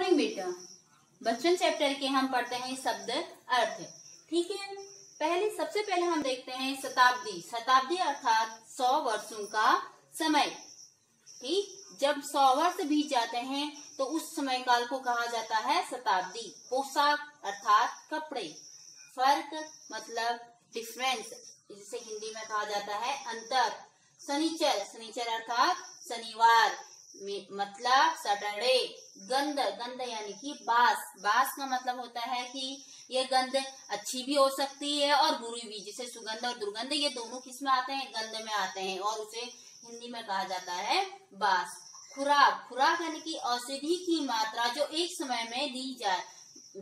Morning बेटा। बचपन chapter के हम पढ़ते हैं शब्द अर्थ। ठीक है, सबसे पहले हम देखते हैं शताब्दी। शताब्दी अर्थात 100 वर्षों का समय। ठीक, जब 100 वर्ष बीत जाते हैं तो उस समय काल को कहा जाता है शताब्दी। पोशाक अर्थात कपड़े। फर्क मतलब डिफरेंस, जिसे हिंदी में कहा जाता है अंतर। शनिचर, शनिचर अर्थात शनिवार मतलब सैटरडे। गंध, गंध यानी कि बास। बास का मतलब होता है कि ये गंध अच्छी भी हो सकती है और बुरी भी, जिसे सुगंध और दुर्गंध ये दोनों किस में आते हैं, गंध में आते हैं, और उसे हिंदी में कहा जाता है बास। खुराक, खुराक यानी कि औषधि की मात्रा जो एक समय में दी जाए।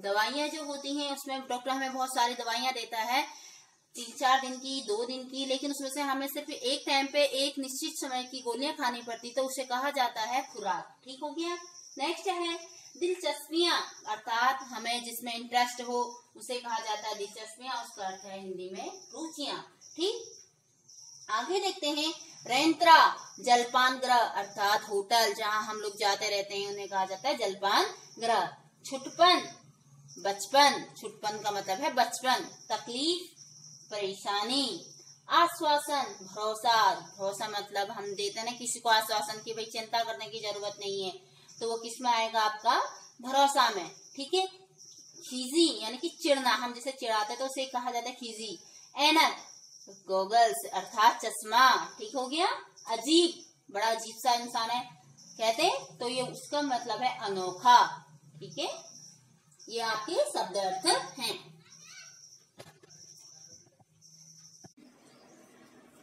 दवाइयां जो होती हैं उसमें डॉक्टर हमें बहुत सारी दवाइयां देता है, 3-4 दिन की, 2 दिन की, लेकिन उसमें से हमें सिर्फ एक टाइम पे एक निश्चित समय की गोलियां खानी पड़ती, तो उसे कहा जाता है खुराक। ठीक हो गया। नेक्स्ट है दिलचस्पियां, अर्थात हमें जिसमें इंटरेस्ट हो उसे कहा जाता है दिलचस्पियां। उसका अर्थ है हिंदी में रुचियां। ठीक, आगे देखते हैं रेंत्रा, जलपान गृह अर्थात होटल जहां हम लोग जाते रहते हैं उन्हें कहा जाता है जलपान गृह। छुटपन, बचपन, छुटपन का मतलब है बचपन। तकलीफ, परेशानी। आश्वासन, भरोसा, भरोसा मतलब हम देते हैं ना किसी को आश्वासन की भाई चिंता करने की जरूरत नहीं है, तो वो किस में आएगा, आपका भरोसा में। ठीक है। खीजी यानी कि चिढ़ना, हम जैसे चिढ़ाते तो उसे कहा जाता है खीजी। ऐनक, गॉगल्स अर्थात चश्मा। ठीक हो गया। अजीब, बड़ा अजीब सा इंसान है कहते हैं तो ये उसका मतलब है अनोखा। ठीक है, ये आपके शब्द अर्थ हैं।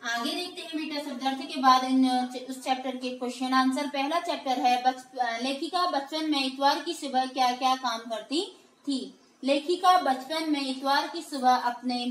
आगे देखते हैं बेटा शब्दार्थ के बाद उस चैप्टर के क्वेश्चन आंसर। पहला चैप्टर है लेखिका बचपन में इतवार की सुबह क्या क्या काम करती थी। लेखिका बचपन में इतवार की सुबह अपने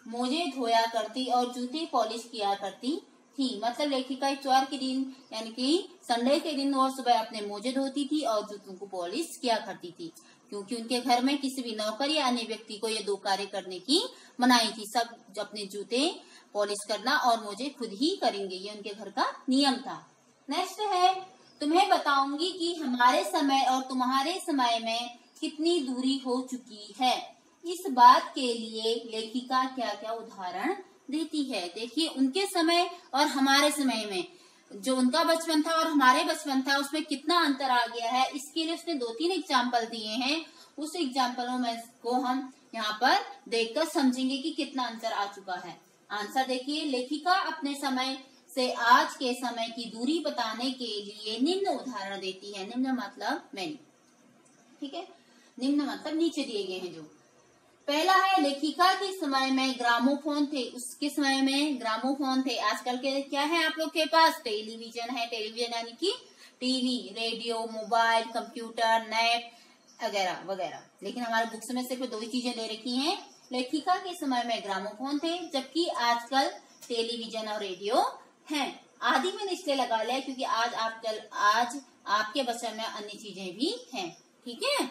मोजे धोया करती और जूते पॉलिश किया करती थी। मतलब लेखिका इतवार के दिन यानी कि संडे के दिन वो सुबह अपने मोजे धोती थी और जूतों को पॉलिश किया करती थी, क्योंकि उनके घर में किसी भी नौकर या अन्य व्यक्ति को ये 2 कार्य करने की मनाही थी। सब अपने जूते पॉलिश करना और मोजे खुद ही करेंगे, ये उनके घर का नियम था। नेक्स्ट है तुम्हें बताऊंगी कि हमारे समय और तुम्हारे समय में कितनी दूरी हो चुकी है। इस बात के लिए लेखिका क्या क्या उदाहरण देती है। देखिए, उनके समय और हमारे समय में जो उनका बचपन था और हमारे बचपन था उसमें कितना अंतर आ गया है, इसके लिए उसने 2-3 एग्जाम्पल दिए हैं। उस एग्जाम्पलों में को हम यहाँ पर देखकर समझेंगे कि कितना अंतर आ चुका है। आंसर देखिए, लेखिका अपने समय से आज के समय की दूरी बताने के लिए निम्न उदाहरण देती है। निम्न मतलब मैंने, ठीक है, निम्न मतलब नीचे दिए गए हैं जो। पहला है लेखिका के समय में ग्रामोफोन थे। उसके समय में ग्रामोफोन थे। आजकल के क्या है आप लोग के पास, टेलीविजन है। टेलीविजन यानी कि TV, radio, mobile, computer, net वगैरह वगैरह। लेकिन हमारे बुक्स में सिर्फ 2 ही चीजें दे रखी हैं। लेखिका के समय में ग्रामोफोन थे, जबकि आजकल टेलीविजन और रेडियो हैं। आदि में इसलिए लगा लिया क्योंकि आज आपके बचपन में अन्य चीजें भी हैं। ठीक है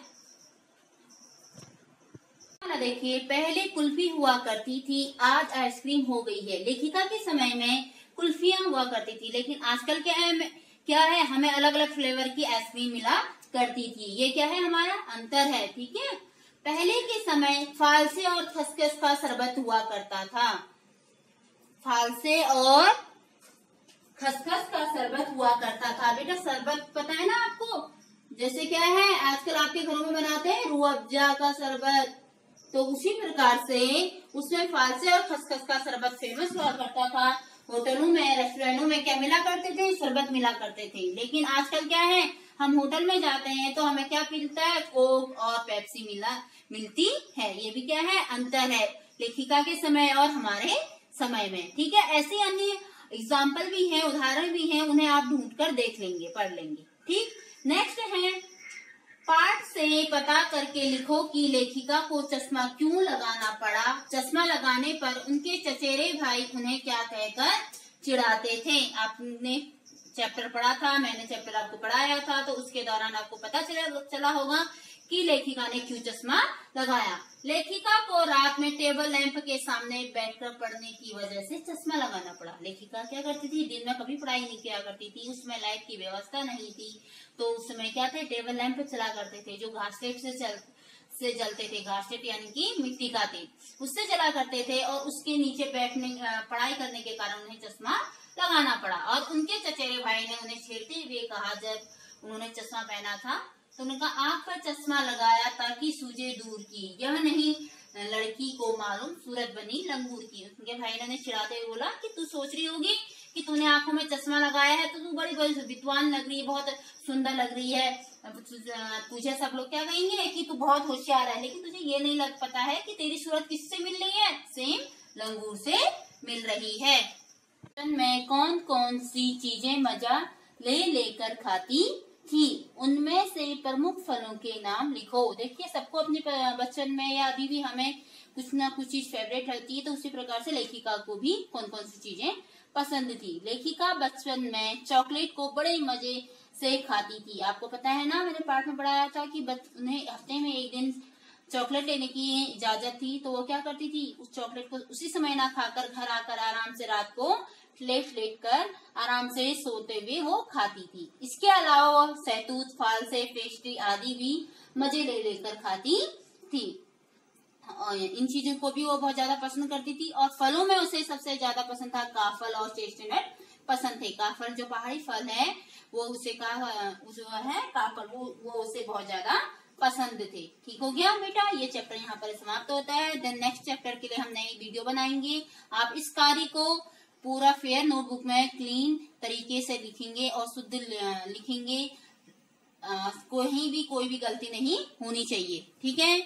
ना। देखिए, पहले कुल्फी हुआ करती थी, आज आइसक्रीम हो गई है। लेखिका के समय में कुल्फियां हुआ करती थी, लेकिन आजकल क्या है हमें अलग अलग फ्लेवर की आइसक्रीम मिला करती थी। ये क्या है, हमारा अंतर है। ठीक है, पहले के समय फालसे और खसखस का शरबत हुआ करता था। फालसे और खसखस का शरबत हुआ करता था। बेटा शरबत पता है ना आपको, जैसे क्या है आजकल आपके घरों में बनाते हैं रूह अफ़ज़ा का शरबत, तो उसी प्रकार से उसमें फालसे और खसखस का शरबत फेमस हुआ करता था। होटलों में, रेस्टोरेंटों में क्या मिला करते थे, शरबत मिला करते थे। लेकिन आजकल क्या है, हम होटल में जाते हैं तो हमें क्या मिलता है, कोक और पेप्सी मिलती है। ये भी क्या है, अंतर है लेखिका के समय और हमारे समय में। ठीक है, ऐसे अन्य एग्जाम्पल भी हैं, उदाहरण भी हैं, उन्हें आप ढूंढ कर देख लेंगे, पढ़ लेंगे। ठीक, नेक्स्ट है पाठ से पता करके लिखो कि लेखिका को चश्मा क्यों लगाना पड़ा। चश्मा लगाने पर उनके चचेरे भाई उन्हें क्या कहकर चिढ़ाते थे। आपने चैप्टर पढ़ा था, मैंने चैप्टर आपको पढ़ाया था, तो उसके दौरान आपको पता चला होगा कि लेखिका ने क्यों चश्मा लगाया। लेखिका को रात में टेबल लैंप के सामने बैठकर पढ़ने की वजह से चश्मा लगाना पड़ा। लेखिका क्या करती थी, दिन में कभी पढ़ाई नहीं किया करती थी, उसमें लाइट की व्यवस्था नहीं थी, तो उस समय क्या थे, टेबल लैंप चला करते थे जो घासलेट से जलते थे। घासलेट यानी कि मिट्टी का तेल, उससे जला करते थे, और उसके नीचे बैठने पढ़ाई करने के कारण उन्हें चश्मा लगाना पड़ा। और उनके चचेरे भाई ने उन्हें छेड़ते हुए कहा, जब उन्होंने चश्मा पहना था तो उन्होंने कहा, आंख पर चश्मा लगाया ताकि सूझे दूर की, यह नहीं लड़की को मालूम सूरत बनी लंगूर की। उनके भाई ने उन्हें चिढ़ाते हुए बोला कि तू सोच रही होगी कि तूने आंखों में चश्मा लगाया है तो तू बड़ी बड़ी विद्वान लग रही है, बहुत सुंदर लग रही है, तुझे सब लोग क्या कहेंगे कि तू बहुत होशियार है, लेकिन तुझे ये नहीं लग पता है कि तेरी सूरत किससे मिल रही है, सेम लंगूर से मिल रही है। में कौन कौन सी चीजें मजा ले लेकर खाती थी, उनमें से प्रमुख फलों के नाम लिखो। देखिए, सबको अपने बचपन में या अभी भी हमें कुछ ना कुछ चीज फेवरेट रहती है, तो उसी प्रकार से लेखिका को भी कौन कौन सी चीजें पसंद थी। लेखिका बचपन में चॉकलेट को बड़े मजे से खाती थी। आपको पता है ना, मैंने पाठ में पढ़ाया था कि उन्हें हफ्ते में एक दिन चॉकलेट लेने की इजाजत थी, तो वो क्या करती थी, उस चॉकलेट को उसी समय ना खाकर घर आकर आराम से रात को लेट कर आराम से सोते हुए वो खाती थी। इसके अलावा सहतूत, फालसे, पेस्ट्री आदि भी मजे ले लेकर खाती थी। इन चीजों को भी वो बहुत ज्यादा पसंद करती थी। और फलों में उसे सबसे ज्यादा पसंद था काफल और चेस्टनट पसंद थे। काफल जो पहाड़ी फल है वो उसे जो है काफल, वो उसे बहुत ज्यादा पसंद थे। ठीक हो गया बेटा, ये चैप्टर यहाँ पर समाप्त होता है। देन नेक्स्ट चैप्टर के लिए हम नई वीडियो बनाएंगे। आप इस कार्य को पूरा फेयर नोटबुक में क्लीन तरीके से लिखेंगे और शुद्ध लिखेंगे, कोई भी गलती नहीं होनी चाहिए। ठीक है।